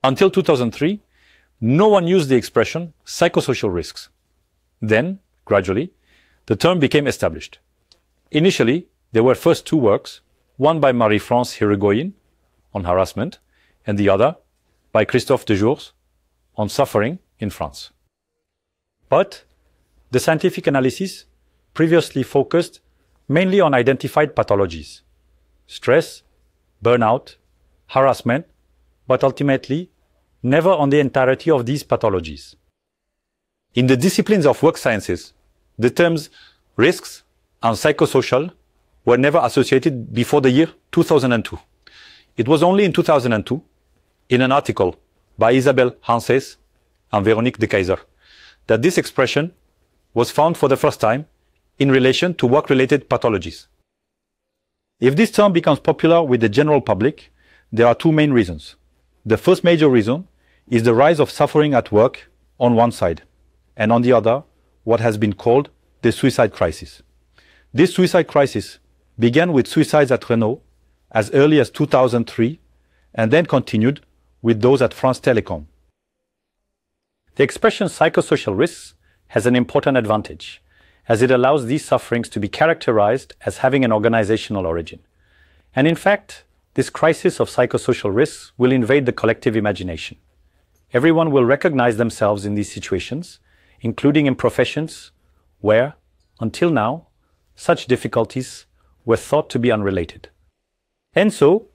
Until 2003, no one used the expression psychosocial risks. Then, gradually, the term became established. Initially, there were first two works, one by Marie-France Hirigoyen on harassment, and the other by Christophe Dejours on suffering in France. But the scientific analysis previously focused mainly on identified pathologies: stress, burnout, harassment, but ultimately never on the entirety of these pathologies. In the disciplines of work sciences, the terms risks and psychosocial were never associated before the year 2002. It was only in 2002, in an article by Isabelle Hanses and Véronique de Keyser, that this expression was found for the first time in relation to work-related pathologies. If this term becomes popular with the general public, there are two main reasons. The first major reason is the rise of suffering at work on one side, and on the other, what has been called the suicide crisis. This suicide crisis began with suicides at Renault as early as 2003, and then continued with those at France Télécom. The expression psychosocial risks has an important advantage, as it allows these sufferings to be characterized as having an organizational origin. And in fact, this crisis of psychosocial risks will invade the collective imagination. Everyone will recognize themselves in these situations, including in professions where, until now, such difficulties were thought to be unrelated. And so,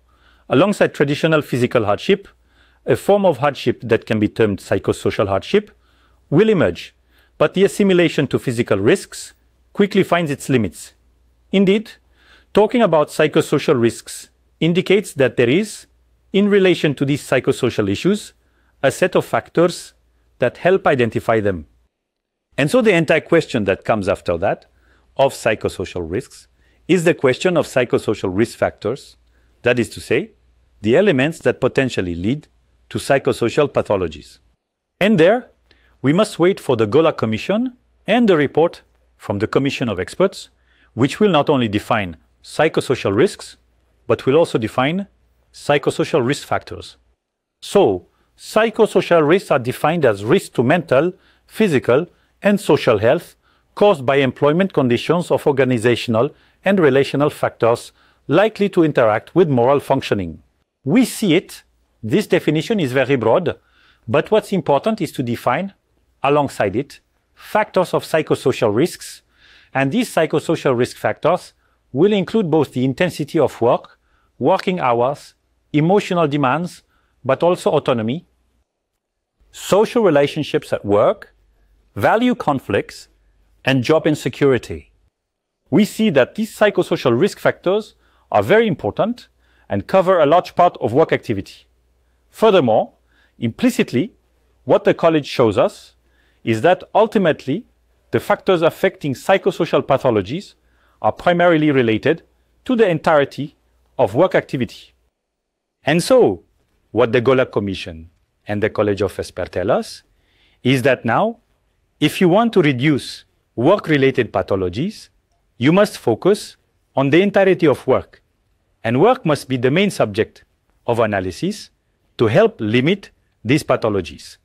alongside traditional physical hardship, a form of hardship that can be termed psychosocial hardship will emerge, but the assimilation to physical risks quickly finds its limits. Indeed, talking about psychosocial risks indicates that there is, in relation to these psychosocial issues, a set of factors that help identify them. And so the entire question that comes after that, of psychosocial risks, is the question of psychosocial risk factors, that is to say, the elements that potentially lead to psychosocial pathologies. And there, we must wait for the Gola Commission and the report from the Commission of Experts, which will not only define psychosocial risks, but will also define psychosocial risk factors. So, psychosocial risks are defined as risks to mental, physical, and social health caused by employment conditions of organizational and relational factors likely to interact with moral functioning. We see it, this definition is very broad, but what's important is to define, alongside it, factors of psychosocial risks, and these psychosocial risk factors will include both the intensity of work, working hours, emotional demands, but also autonomy, social relationships at work, value conflicts, and job insecurity. We see that these psychosocial risk factors are very important and cover a large part of work activity. Furthermore, implicitly, what the college shows us is that ultimately, the factors affecting psychosocial pathologies are primarily related to the entirety of work activity. And so, what the Gola Commission and the College of Experts tell us is that now, if you want to reduce work-related pathologies, you must focus on the entirety of work, and work must be the main subject of analysis to help limit these pathologies.